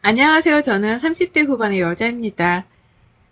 안녕하세요. 저는 30대 후반의 여자입니다.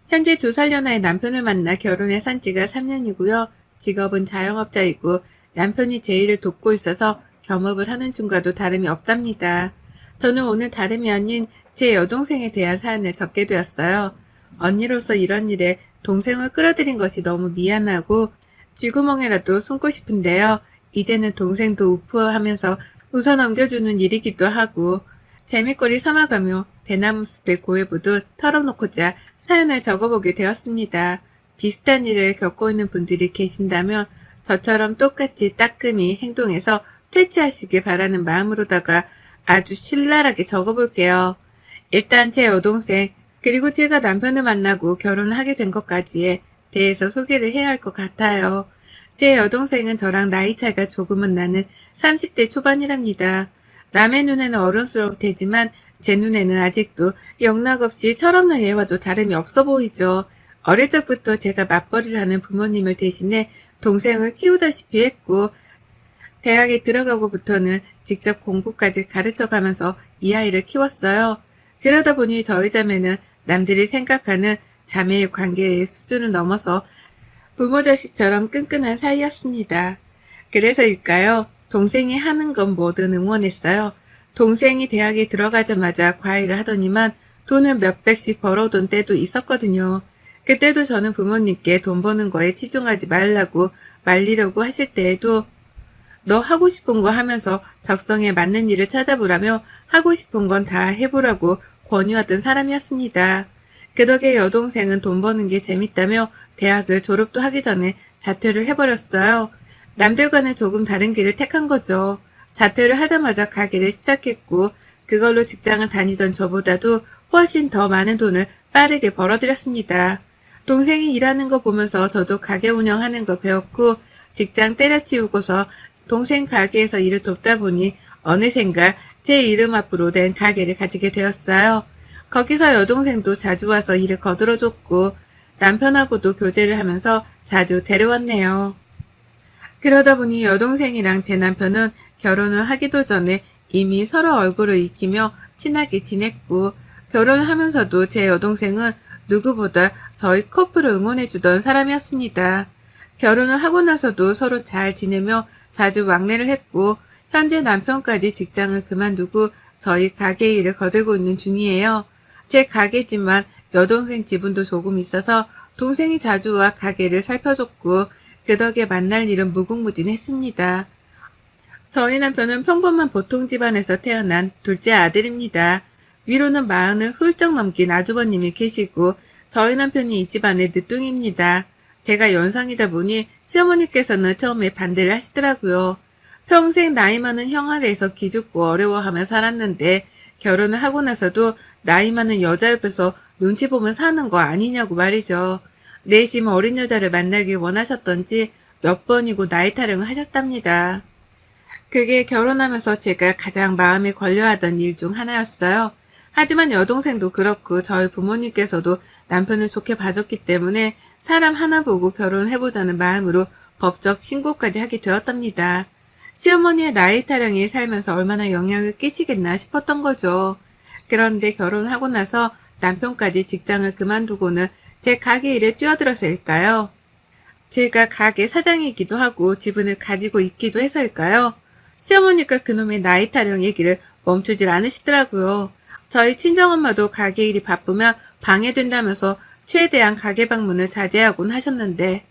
현재 2살 연하의 남편을 만나 결혼해 산 지가 3년이고요. 직업은 자영업자이고 남편이 제 일을 돕고 있어서 겸업을 하는 중과도 다름이 없답니다. 저는 오늘 다름이 아닌 제 여동생에 대한 사연을 적게 되었어요. 언니로서 이런 일에 동생을 끌어들인 것이 너무 미안하고 쥐구멍에라도 숨고 싶은데요. 이제는 동생도 우프하면서 웃어 넘겨주는 일이기도 하고 재미거리 삼아가며 대나무 숲의 고해부도 털어놓고자 사연을 적어보게 되었습니다. 비슷한 일을 겪고 있는 분들이 계신다면 저처럼 똑같이 따끔히 행동해서 퇴치하시길 바라는 마음으로다가 아주 신랄하게 적어볼게요. 일단 제 여동생 그리고 제가 남편을 만나고 결혼을 하게 된 것까지에 대해서 소개를 해야 할 것 같아요. 제 여동생은 저랑 나이 차이가 조금은 나는 30대 초반이랍니다. 남의 눈에는 어른스러울 테지만 제 눈에는 아직도 영락없이 철없는 애와도 다름이 없어 보이죠. 어릴 적부터 제가 맞벌이를 하는 부모님을 대신해 동생을 키우다시피 했고 대학에 들어가고부터는 직접 공부까지 가르쳐가면서 이 아이를 키웠어요. 그러다 보니 저희 자매는 남들이 생각하는 자매의 관계의 수준을 넘어서 부모 자식처럼 끈끈한 사이였습니다. 그래서일까요? 동생이 하는 건 뭐든 응원했어요. 동생이 대학에 들어가자마자 과외를 하더니만 돈을 몇백씩 벌어둔 때도 있었거든요. 그때도 저는 부모님께 돈 버는 거에 치중하지 말라고 말리려고 하실 때에도 너 하고 싶은 거 하면서 적성에 맞는 일을 찾아보라며 하고 싶은 건 다 해보라고 권유하던 사람이었습니다. 그 덕에 여동생은 돈 버는 게 재밌다며 대학을 졸업도 하기 전에 자퇴를 해버렸어요. 남들과는 조금 다른 길을 택한 거죠. 자퇴를 하자마자 가게를 시작했고 그걸로 직장을 다니던 저보다도 훨씬 더 많은 돈을 빠르게 벌어들였습니다. 동생이 일하는 거 보면서 저도 가게 운영하는 거 배웠고 직장 때려치우고서 동생 가게에서 일을 돕다 보니 어느샌가 제 이름 앞으로 된 가게를 가지게 되었어요. 거기서 여동생도 자주 와서 일을 거들어줬고 남편하고도 교제를 하면서 자주 데려왔네요. 그러다 보니 여동생이랑 제 남편은 결혼을 하기도 전에 이미 서로 얼굴을 익히며 친하게 지냈고 결혼을 하면서도 제 여동생은 누구보다 저희 커플을 응원해주던 사람이었습니다. 결혼을 하고 나서도 서로 잘 지내며 자주 왕래를 했고 현재 남편까지 직장을 그만두고 저희 가게 일을 거들고 있는 중이에요. 제 가게지만 여동생 지분도 조금 있어서 동생이 자주 와 가게를 살펴줬고 그 덕에 만날 일은 무궁무진했습니다. 저희 남편은 평범한 보통 집안에서 태어난 둘째 아들입니다. 위로는 40을 훌쩍 넘긴 아주버님이 계시고 저희 남편이 이 집안의 늦둥입니다. 제가 연상이다 보니 시어머니께서는 처음에 반대를 하시더라고요. 평생 나이 많은 형 아래에서 기죽고 어려워하며 살았는데 결혼을 하고 나서도 나이 많은 여자 옆에서 눈치 보면 사는 거 아니냐고 말이죠. 내심 어린 여자를 만나길 원하셨던지 몇 번이고 나이 타령을 하셨답니다. 그게 결혼하면서 제가 가장 마음에 걸려하던 일 중 하나였어요. 하지만 여동생도 그렇고 저희 부모님께서도 남편을 좋게 봐줬기 때문에 사람 하나 보고 결혼을 해보자는 마음으로 법적 신고까지 하게 되었답니다. 시어머니의 나이 타령이 살면서 얼마나 영향을 끼치겠나 싶었던 거죠. 그런데 결혼하고 나서 남편까지 직장을 그만두고는 제 가게 일에 뛰어들어서일까요? 제가 가게 사장이기도 하고 지분을 가지고 있기도 해서일까요? 시어머니가 그놈의 나이 타령 얘기를 멈추질 않으시더라고요. 저희 친정엄마도 가게 일이 바쁘면 방해된다면서 최대한 가게 방문을 자제하곤 하셨는데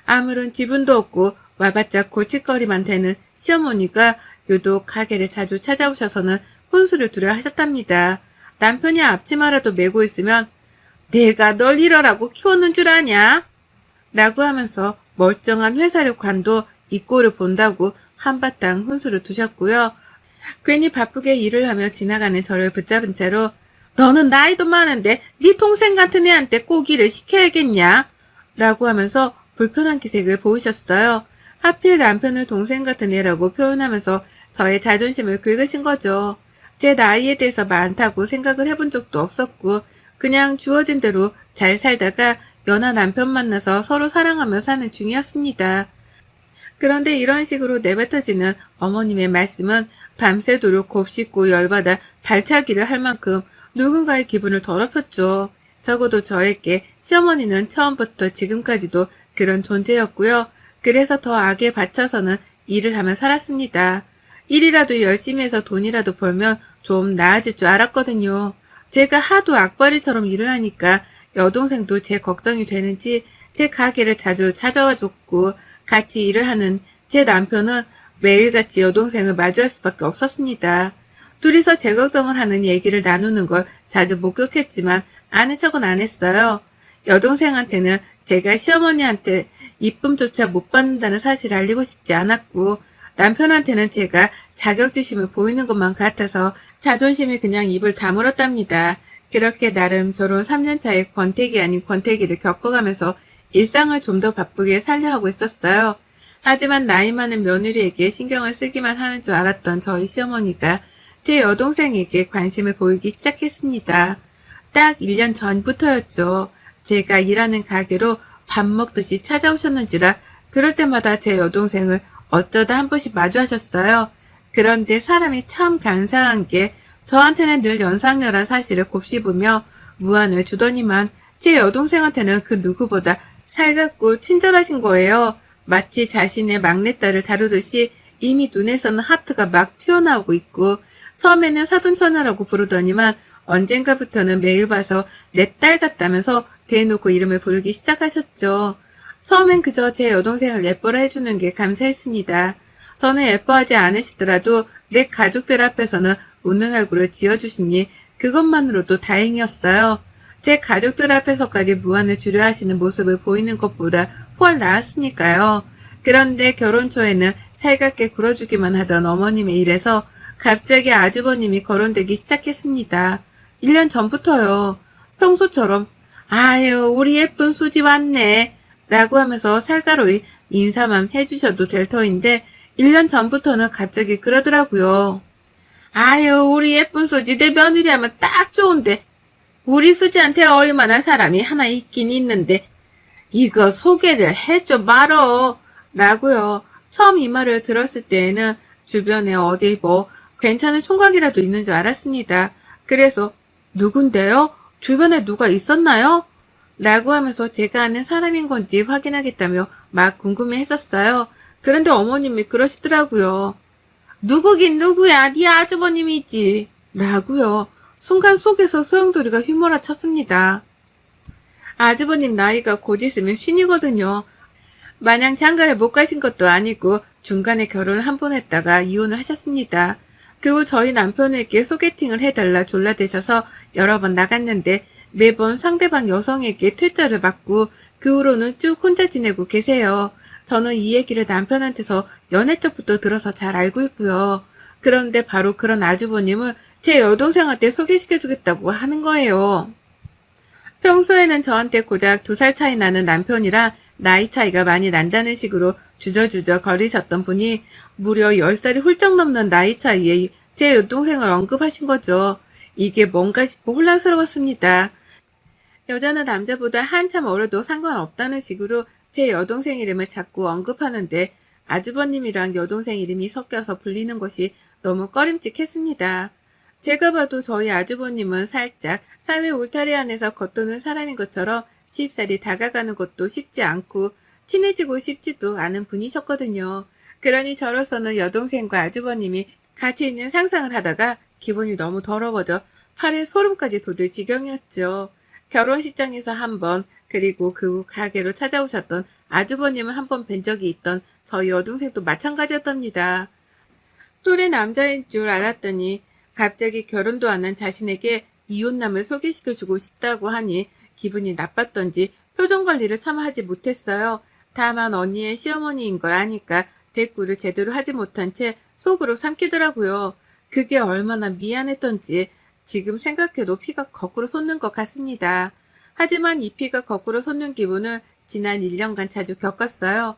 아무런 지분도 없고 와봤자 골칫거리만 되는 시어머니가 유독 가게를 자주 찾아오셔서는 혼수를 두려 하셨답니다. 남편이 앞치마라도 메고 있으면 내가 널 이러라고 키웠는 줄 아냐? 라고 하면서 멀쩡한 회사를 관둬 이 꼴을 본다고 한바탕 혼수를 두셨고요. 괜히 바쁘게 일을 하며 지나가는 저를 붙잡은 채로 너는 나이도 많은데 네 동생 같은 애한테 꼭 일을 시켜야겠냐? 라고 하면서 불편한 기색을 보이셨어요. 하필 남편을 동생 같은 애라고 표현하면서 저의 자존심을 긁으신 거죠. 제 나이에 대해서 많다고 생각을 해본 적도 없었고 그냥 주어진 대로 잘 살다가 연하 남편 만나서 서로 사랑하며 사는 중이었습니다. 그런데 이런 식으로 내뱉어지는 어머님의 말씀은 밤새도록 곱씹고 열받아 발차기를 할 만큼 누군가의 기분을 더럽혔죠. 적어도 저에게 시어머니는 처음부터 지금까지도 그런 존재였고요. 그래서 더 악에 받쳐서는 일을 하며 살았습니다. 일이라도 열심히 해서 돈이라도 벌면 좀 나아질 줄 알았거든요. 제가 하도 악바리처럼 일을 하니까 여동생도 제 걱정이 되는지 제 가게를 자주 찾아와 줬고 같이 일을 하는 제 남편은 매일같이 여동생을 마주할 수밖에 없었습니다. 둘이서 제 걱정을 하는 얘기를 나누는 걸 자주 목격했지만 아는 척은 안 했어요. 여동생한테는 제가 시어머니한테 이쁨조차 못 받는다는 사실을 알리고 싶지 않았고 남편한테는 제가 자격지심을 보이는 것만 같아서 자존심이 그냥 입을 다물었답니다. 그렇게 나름 결혼 3년 차에 권태기 아닌 권태기를 겪어가면서 일상을 좀 더 바쁘게 살려 하고 있었어요. 하지만 나이 많은 며느리에게 신경을 쓰기만 하는 줄 알았던 저희 시어머니가 제 여동생에게 관심을 보이기 시작했습니다. 딱 1년 전부터였죠. 제가 일하는 가게로 밥 먹듯이 찾아오셨는지라 그럴 때마다 제 여동생을 어쩌다 한 번씩 마주하셨어요. 그런데 사람이 참 간사한 게 저한테는 늘 연상녀란 사실을 곱씹으며 무안을 주더니만 제 여동생한테는 그 누구보다 살갑고 친절하신 거예요. 마치 자신의 막내딸을 다루듯이 이미 눈에서는 하트가 막 튀어나오고 있고 처음에는 사돈처녀라고 부르더니만 언젠가부터는 매일 봐서 내 딸 같다면서 대놓고 이름을 부르기 시작하셨죠. 처음엔 그저 제 여동생을 예뻐라 해주는 게 감사했습니다. 저는 예뻐하지 않으시더라도 내 가족들 앞에서는 웃는 얼굴을 지어주시니 그것만으로도 다행이었어요. 제 가족들 앞에서까지 무안을 주려 하시는 모습을 보이는 것보다 훨 나았으니까요. 그런데 결혼 초에는 살갑게 굴어주기만 하던 어머님의 일에서 갑자기 아주버님이 거론되기 시작했습니다. 1년 전부터요. 평소처럼 아유 우리 예쁜 수지 왔네 라고 하면서 살가로이 인사만 해주셔도 될 터인데 1년 전부터는 갑자기 그러더라고요. 아유 우리 예쁜 수지 내 며느리 하면 딱 좋은데 우리 수지한테 어울릴만한 사람이 하나 있긴 있는데 이거 소개를 해줘 말어 라고요. 처음 이 말을 들었을 때에는 주변에 어디 뭐 괜찮은 총각이라도 있는 줄 알았습니다. 그래서 누군데요? 주변에 누가 있었나요? 라고 하면서 제가 아는 사람인 건지 확인하겠다며 막 궁금해했었어요. 그런데 어머님이 그러시더라고요. 누구긴 누구야? 네 아주버님이지. 라고요. 순간 속에서 소용돌이가 휘몰아 쳤습니다. 아주버님 나이가 곧 있으면 쉰이거든요. 마냥 장가를 못 가신 것도 아니고 중간에 결혼을 한 번 했다가 이혼을 하셨습니다. 그 후 저희 남편에게 소개팅을 해달라 졸라대셔서 여러 번 나갔는데 매번 상대방 여성에게 퇴짜를 받고 그 후로는 쭉 혼자 지내고 계세요. 저는 이 얘기를 남편한테서 연애 쪽부터 들어서 잘 알고 있고요. 그런데 바로 그런 아주버님을 제 여동생한테 소개시켜주겠다고 하는 거예요. 평소에는 저한테 고작 2살 차이 나는 남편이라 나이 차이가 많이 난다는 식으로 주저주저 거리셨던 분이 무려 10살이 훌쩍 넘는 나이 차이에 제 여동생을 언급하신 거죠. 이게 뭔가 싶어 혼란스러웠습니다. 여자는 남자보다 한참 어려도 상관없다는 식으로 제 여동생 이름을 자꾸 언급하는데 아주버님이랑 여동생 이름이 섞여서 불리는 것이 너무 꺼림칙했습니다. 제가 봐도 저희 아주버님은 살짝 사회 울타리 안에서 겉도는 사람인 것처럼 쉽사리 다가가는 것도 쉽지 않고 친해지고 싶지도 않은 분이셨거든요. 그러니 저로서는 여동생과 아주버님이 같이 있는 상상을 하다가 기분이 너무 더러워져 팔에 소름까지 돋을 지경이었죠. 결혼식장에서 한 번, 그리고 그 후 가게로 찾아오셨던 아주버님을 한 번 뵌 적이 있던 저희 여동생도 마찬가지였답니다. 또래 남자인 줄 알았더니 갑자기 결혼도 안 한 자신에게 이혼남을 소개시켜주고 싶다고 하니 기분이 나빴던지 표정 관리를 참 하지 못했어요. 다만 언니의 시어머니인 걸 아니까 대꾸를 제대로 하지 못한 채 속으로 삼키더라고요. 그게 얼마나 미안했던지 지금 생각해도 피가 거꾸로 솟는 것 같습니다. 하지만 이 피가 거꾸로 솟는 기분을 지난 1년간 자주 겪었어요.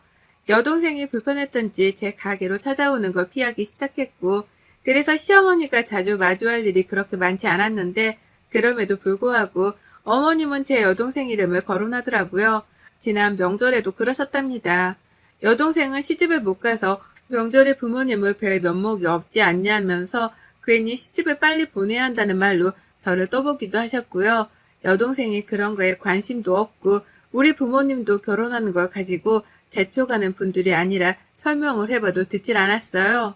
여동생이 불편했던지 제 가게로 찾아오는 걸 피하기 시작했고 그래서 시어머니가 자주 마주할 일이 그렇게 많지 않았는데 그럼에도 불구하고 어머님은 제 여동생 이름을 거론하더라고요. 지난 명절에도 그러셨답니다. 여동생은 시집을 못 가서 명절에 부모님을 뵐 면목이 없지 않냐면서 괜히 시집을 빨리 보내야 한다는 말로 저를 떠보기도 하셨고요. 여동생이 그런 거에 관심도 없고 우리 부모님도 결혼하는 걸 가지고 재촉하는 분들이 아니라 설명을 해봐도 듣질 않았어요.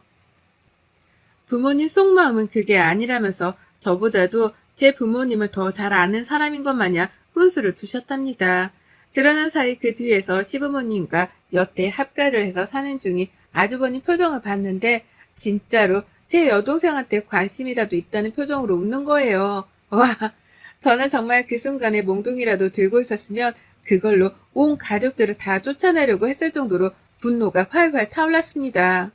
부모님 속마음은 그게 아니라면서 저보다도 제 부모님을 더 잘 아는 사람인 것 마냥 훈수를 두셨답니다. 그러는 사이 그 뒤에서 시부모님과 여태 합가를 해서 사는 중인 아주버님 표정을 봤는데 진짜로 제 여동생한테 관심이라도 있다는 표정으로 웃는 거예요. 와, 저는 정말 그 순간에 몽둥이라도 들고 있었으면 그걸로 온 가족들을 다 쫓아내려고 했을 정도로 분노가 활활 타올랐습니다.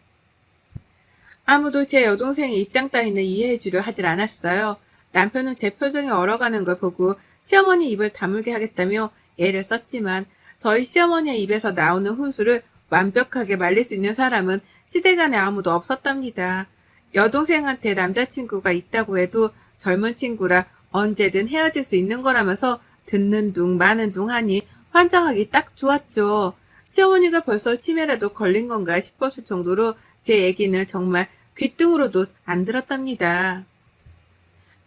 아무도 제 여동생의 입장 따위는 이해해주려 하질 않았어요. 남편은 제 표정이 얼어가는 걸 보고 시어머니 입을 다물게 하겠다며 애를 썼지만 저희 시어머니의 입에서 나오는 훈수를 완벽하게 말릴 수 있는 사람은 시대간에 아무도 없었답니다. 여동생한테 남자친구가 있다고 해도 젊은 친구라 언제든 헤어질 수 있는 거라면서 듣는 둥 마는 둥 하니 환장하기 딱 좋았죠. 시어머니가 벌써 치매라도 걸린 건가 싶었을 정도로 제 얘기는 정말 귓등으로도 안 들었답니다.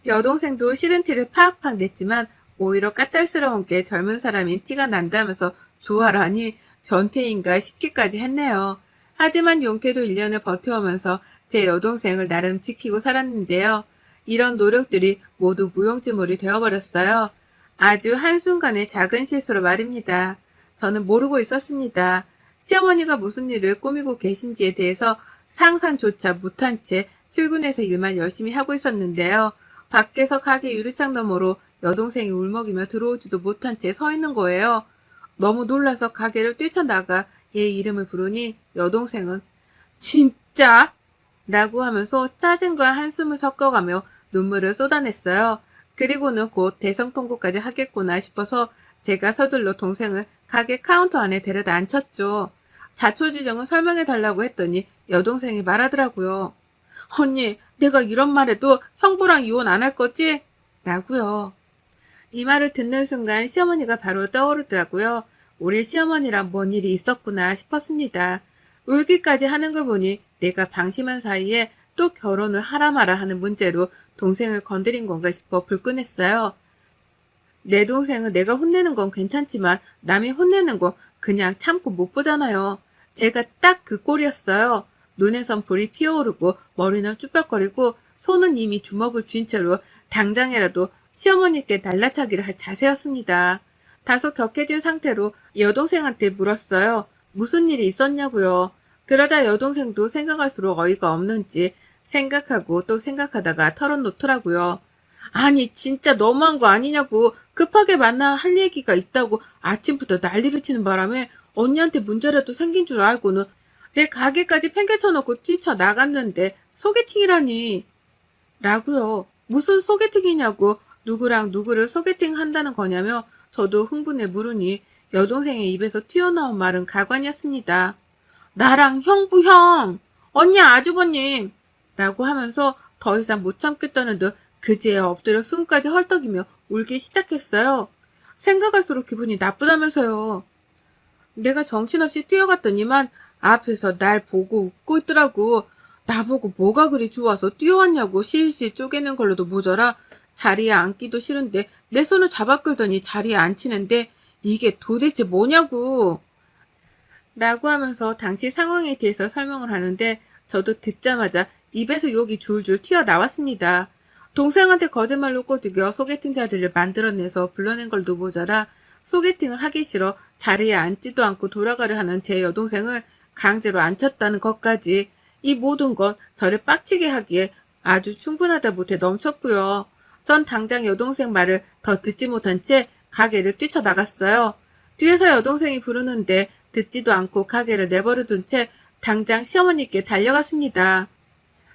여동생도 싫은 티를 팍팍 냈지만 오히려 까탈스러운 게 젊은 사람인 티가 난다면서 좋아라니 변태인가 싶기까지 했네요. 하지만 용케도 1년을 버텨오면서 제 여동생을 나름 지키고 살았는데요. 이런 노력들이 모두 무용지물이 되어버렸어요. 아주 한순간의 작은 실수로 말입니다. 저는 모르고 있었습니다. 시어머니가 무슨 일을 꾸미고 계신지에 대해서 상상조차 못한 채 출근해서 일만 열심히 하고 있었는데요. 밖에서 가게 유리창 너머로 여동생이 울먹이며 들어오지도 못한 채 서 있는 거예요. 너무 놀라서 가게를 뛰쳐나가 얘 이름을 부르니 여동생은 진짜? 라고 하면서 짜증과 한숨을 섞어가며 눈물을 쏟아냈어요. 그리고는 곧 대성통곡까지 하겠구나 싶어서 제가 서둘러 동생을 가게 카운터 안에 데려다 앉혔죠. 자초지종을 설명해달라고 했더니 여동생이 말하더라고요. 언니, 내가 이런 말해도 형부랑 이혼 안 할 거지? 라고요. 이 말을 듣는 순간 시어머니가 바로 떠오르더라고요. 우리 시어머니랑 뭔 일이 있었구나 싶었습니다. 울기까지 하는 걸 보니 내가 방심한 사이에 또 결혼을 하라 마라 하는 문제로 동생을 건드린 건가 싶어 불끈했어요. 내 동생은 내가 혼내는 건 괜찮지만 남이 혼내는 건 그냥 참고 못 보잖아요. 제가 딱 그 꼴이었어요. 눈에선 불이 피어오르고 머리는 쭈뼛거리고 손은 이미 주먹을 쥔 채로 당장이라도 시어머니께 날라차기를 할 자세였습니다. 다소 격해진 상태로 여동생한테 물었어요. 무슨 일이 있었냐고요. 그러자 여동생도 생각할수록 어이가 없는지 생각하고 또 생각하다가 털어놓더라고요. 아니 진짜 너무한 거 아니냐고. 급하게 만나 할 얘기가 있다고 아침부터 난리를 치는 바람에 언니한테 문제라도 생긴 줄 알고는 내 가게까지 팽개쳐놓고 뛰쳐나갔는데 소개팅이라니. 라고요. 무슨 소개팅이냐고. 누구랑 누구를 소개팅 한다는 거냐며 저도 흥분해 물으니 여동생의 입에서 튀어나온 말은 가관이었습니다. 나랑 형부 형, 언니 아주버님 라고 하면서 더 이상 못 참겠다는 듯 그제야 엎드려 숨까지 헐떡이며 울기 시작했어요. 생각할수록 기분이 나쁘다면서요. 내가 정신없이 뛰어갔더니만 앞에서 날 보고 웃고 있더라고. 나보고 뭐가 그리 좋아서 뛰어왔냐고 실실 쪼개는 걸로도 모자라 자리에 앉기도 싫은데 내 손을 잡아 끌더니 자리에 앉히는데 이게 도대체 뭐냐고. 라고 하면서 당시 상황에 대해서 설명을 하는데 저도 듣자마자 입에서 욕이 줄줄 튀어나왔습니다. 동생한테 거짓말로 꼬드겨 소개팅 자리를 만들어내서 불러낸 걸도 모자라 소개팅을 하기 싫어 자리에 앉지도 않고 돌아가려 하는 제 여동생을 강제로 앉혔다는 것까지 이 모든 것 저를 빡치게 하기에 아주 충분하다 못해 넘쳤고요. 전 당장 여동생 말을 더 듣지 못한 채 가게를 뛰쳐나갔어요. 뒤에서 여동생이 부르는데 듣지도 않고 가게를 내버려둔 채 당장 시어머니께 달려갔습니다.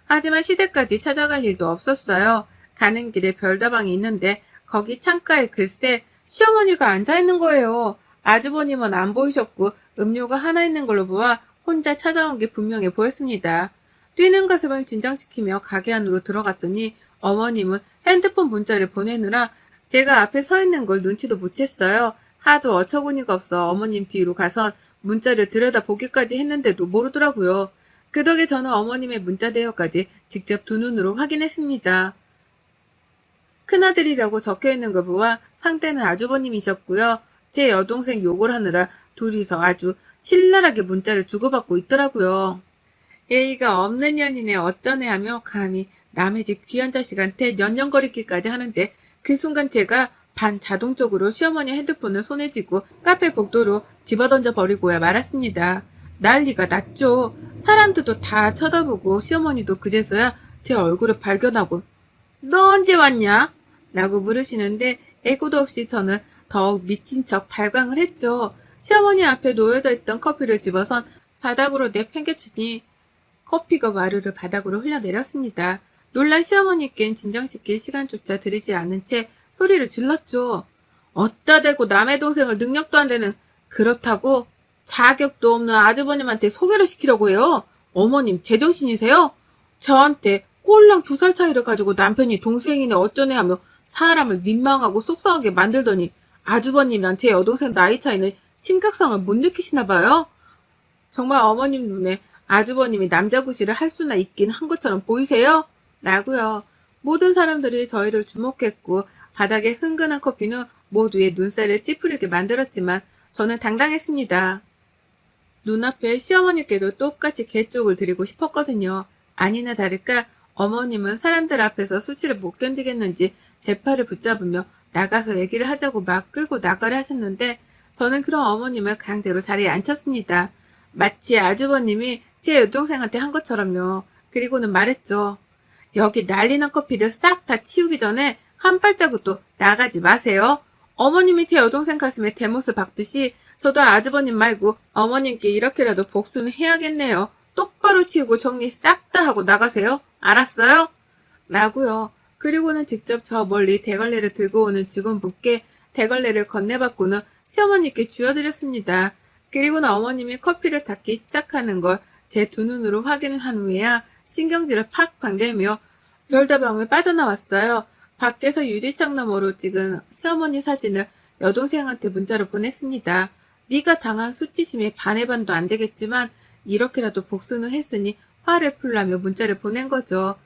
하지만 시댁까지 찾아갈 일도 없었어요. 가는 길에 별다방이 있는데 거기 창가에 글쎄 시어머니가 앉아있는 거예요. 아주버님은 안 보이셨고 음료가 하나 있는 걸로 보아 혼자 찾아온 게 분명해 보였습니다. 뛰는 가슴을 진정시키며 가게 안으로 들어갔더니 어머님은 핸드폰 문자를 보내느라 제가 앞에 서 있는 걸 눈치도 못 챘어요. 하도 어처구니가 없어 어머님 뒤로 가선 문자를 들여다보기까지 했는데도 모르더라고요. 그 덕에 저는 어머님의 문자 대여까지 직접 두 눈으로 확인했습니다. 큰아들이라고 적혀있는 거 보아 상대는 아주버님이셨고요. 제 여동생 욕을 하느라 둘이서 아주 신랄하게 문자를 주고받고 있더라고요. 예의가 없는 년이네 어쩌네 하며 감히 남의 집 귀한 자식한테 년년거리기까지 하는데 그 순간 제가 반자동적으로 시어머니 핸드폰을 손에 쥐고 카페 복도로 집어던져 버리고야 말았습니다. 난리가 났죠. 사람들도 다 쳐다보고 시어머니도 그제서야 제 얼굴을 발견하고 너 언제 왔냐? 라고 물으시는데 애고도 없이 저는 더욱 미친 척 발광을 했죠. 시어머니 앞에 놓여져 있던 커피를 집어선 바닥으로 내팽개치니 커피가 와르르 바닥으로 흘러내렸습니다. 놀란 시어머니께는 진정시킬 시간조차 들이지 않은 채 소리를 질렀죠. 어따 대고 남의 동생을 능력도 안 되는 그렇다고 자격도 없는 아주버님한테 소개를 시키려고 해요. 어머님 제정신이세요? 저한테 꼴랑 2살 차이를 가지고 남편이 동생이네 어쩌네 하며 사람을 민망하고 속상하게 만들더니 아주버님이랑 제 여동생 나이 차이는 심각성을 못 느끼시나 봐요. 정말 어머님 눈에 아주버님이 남자구실을 할 수나 있긴 한 것처럼 보이세요? 라고요. 모든 사람들이 저희를 주목했고 바닥에 흥건한 커피는 모두의 눈살을 찌푸리게 만들었지만 저는 당당했습니다. 눈앞에 시어머니께도 똑같이 개쪽을 드리고 싶었거든요. 아니나 다를까 어머님은 사람들 앞에서 수치를 못 견디겠는지 제 팔을 붙잡으며 나가서 얘기를 하자고 막 끌고 나가려 하셨는데 저는 그런 어머님을 강제로 자리에 앉혔습니다. 마치 아주버님이 제 여동생한테 한 것처럼요. 그리고는 말했죠. 여기 난리난 커피들 싹 다 치우기 전에 한 발자국도 나가지 마세요. 어머님이 제 여동생 가슴에 대못을 박듯이 저도 아주버님 말고 어머님께 이렇게라도 복수는 해야겠네요. 똑바로 치우고 정리 싹 다 하고 나가세요. 알았어요? 라고요. 그리고는 직접 저 멀리 대걸레를 들고 오는 직원분께 대걸레를 건네받고는 시어머니께 쥐어드렸습니다. 그리고는 어머님이 커피를 닦기 시작하는 걸 제 두 눈으로 확인을 한 후에야 신경질을 팍 방대며 별다방을 빠져나왔어요. 밖에서 유리창 너머로 찍은 시어머니 사진을 여동생한테 문자로 보냈습니다. 네가 당한 수치심이 반의 반도 안 되겠지만 이렇게라도 복수는 했으니 화를 풀라며 문자를 보낸 거죠.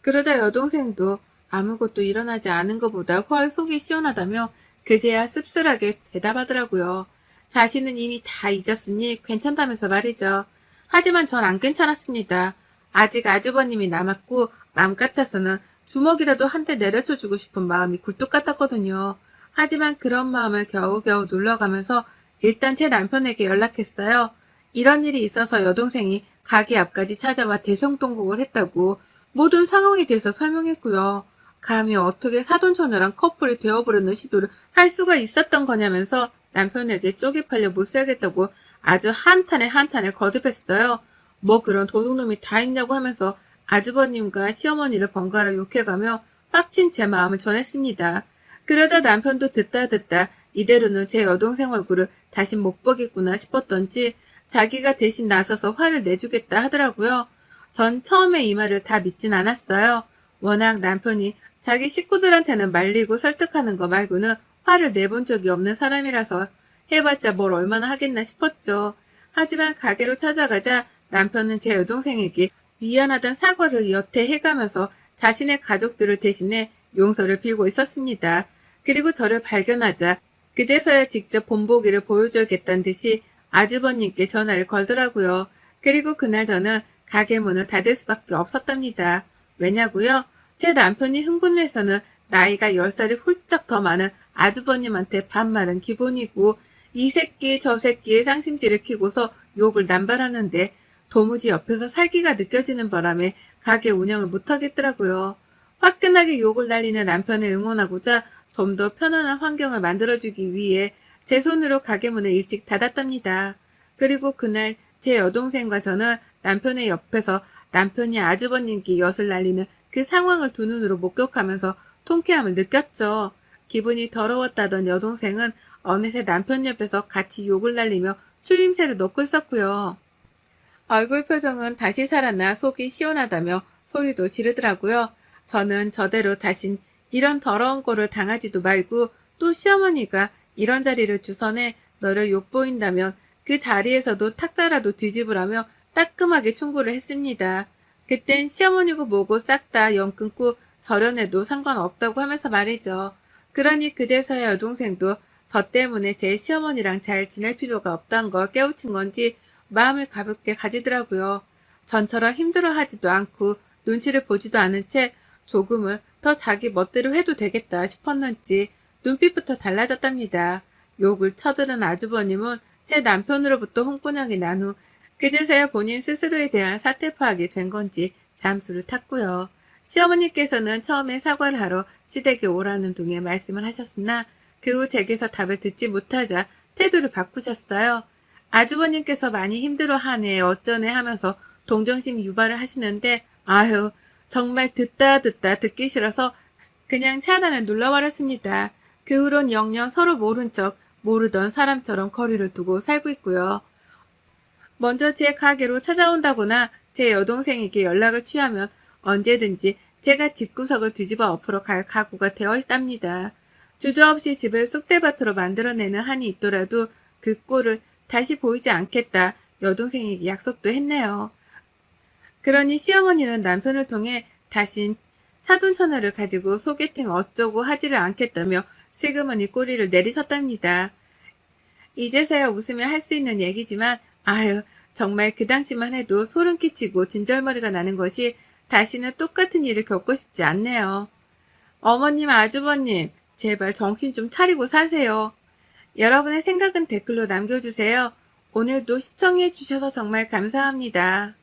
그러자 여동생도 아무것도 일어나지 않은 것보다 훨 속이 시원하다며 그제야 씁쓸하게 대답하더라고요. 자신은 이미 다 잊었으니 괜찮다면서 말이죠. 하지만 전 안 괜찮았습니다. 아직 아주버님이 남았고 맘 같아서는 주먹이라도 한 대 내려쳐주고 싶은 마음이 굴뚝 같았거든요. 하지만 그런 마음을 겨우겨우 눌러가면서 일단 제 남편에게 연락했어요. 이런 일이 있어서 여동생이 가게 앞까지 찾아와 대성통곡을 했다고 모든 상황에 대해서 설명했고요. 감히 어떻게 사돈처녀랑 커플이 되어보려는 시도를 할 수가 있었던 거냐면서 남편에게 쪼개 팔려 못 살겠다고 아주 한탄에 한탄을 거듭했어요. 뭐 그런 도둑놈이 다 있냐고 하면서 아주버님과 시어머니를 번갈아 욕해가며 빡친 제 마음을 전했습니다. 그러자 남편도 듣다 이대로는 제 여동생 얼굴을 다시 못 보겠구나 싶었던지 자기가 대신 나서서 화를 내주겠다 하더라고요. 전 처음에 이 말을 다 믿진 않았어요. 워낙 남편이 자기 식구들한테는 말리고 설득하는 거 말고는 화를 내본 적이 없는 사람이라서 해봤자 뭘 얼마나 하겠나 싶었죠. 하지만 가게로 찾아가자 남편은 제 여동생에게 미안하단 사과를 여태 해가면서 자신의 가족들을 대신해 용서를 빌고 있었습니다. 그리고 저를 발견하자 그제서야 직접 본보기를 보여줘야겠다는 듯이 아주버님께 전화를 걸더라고요. 그리고 그날 저는 가게 문을 닫을 수밖에 없었답니다. 왜냐고요? 제 남편이 흥분해서는 나이가 10살이 훌쩍 더 많은 아주버님한테 반말은 기본이고 이 새끼 저 새끼의 상심지를 키고서 욕을 남발하는데 도무지 옆에서 살기가 느껴지는 바람에 가게 운영을 못하겠더라고요. 화끈하게 욕을 날리는 남편을 응원하고자 좀 더 편안한 환경을 만들어주기 위해 제 손으로 가게 문을 일찍 닫았답니다. 그리고 그날 제 여동생과 저는 남편의 옆에서 남편이 아주버님께 엿을 날리는 그 상황을 두 눈으로 목격하면서 통쾌함을 느꼈죠. 기분이 더러웠다던 여동생은 어느새 남편 옆에서 같이 욕을 날리며 추임새를 넣고 있었고요. 얼굴 표정은 다시 살아나 속이 시원하다며 소리도 지르더라고요. 저는 저대로 다신 이런 더러운 꼴을 당하지도 말고 또 시어머니가 이런 자리를 주선해 너를 욕보인다면 그 자리에서도 탁자라도 뒤집으라며 따끔하게 충고를 했습니다. 그땐 시어머니고 뭐고 싹 다 영 끊고 절연해도 상관없다고 하면서 말이죠. 그러니 그제서야 여동생도 저 때문에 제 시어머니랑 잘 지낼 필요가 없다는 걸 깨우친 건지 마음을 가볍게 가지더라고요. 전처럼 힘들어하지도 않고 눈치를 보지도 않은 채 조금은 더 자기 멋대로 해도 되겠다 싶었는지 눈빛부터 달라졌답니다. 욕을 쳐들은 아주버님은 제 남편으로부터 홍보하게 난 후 그제서야 본인 스스로에 대한 사태 파악이 된 건지 잠수를 탔고요. 시어머니께서는 처음에 사과를 하러 시댁에 오라는 둥에 말씀을 하셨으나 그 후 제게서 답을 듣지 못하자 태도를 바꾸셨어요. 아주버님께서 많이 힘들어하네 어쩌네 하면서 동정심 유발을 하시는데 아휴 정말 듣다 듣기 싫어서 그냥 차단을 눌러버렸습니다. 그 후론 영영 서로 모른 척 모르던 사람처럼 거리를 두고 살고 있고요. 먼저 제 가게로 찾아온다거나 제 여동생에게 연락을 취하면 언제든지 제가 집구석을 뒤집어 엎으러 갈 각오가 되어 있답니다. 주저없이 집을 쑥대밭으로 만들어내는 한이 있더라도 그 꼴을 다시 보이지 않겠다 여동생에게 약속도 했네요. 그러니 시어머니는 남편을 통해 다신 사돈처녀를 가지고 소개팅 어쩌고 하지를 않겠다며 슬그머니 꼬리를 내리셨답니다. 이제서야 웃으며 할 수 있는 얘기지만 아유 정말 그 당시만 해도 소름 끼치고 진절머리가 나는 것이 다시는 똑같은 일을 겪고 싶지 않네요. 어머님 아주버님 제발 정신 좀 차리고 사세요. 여러분의 생각은 댓글로 남겨주세요. 오늘도 시청해 주셔서 정말 감사합니다.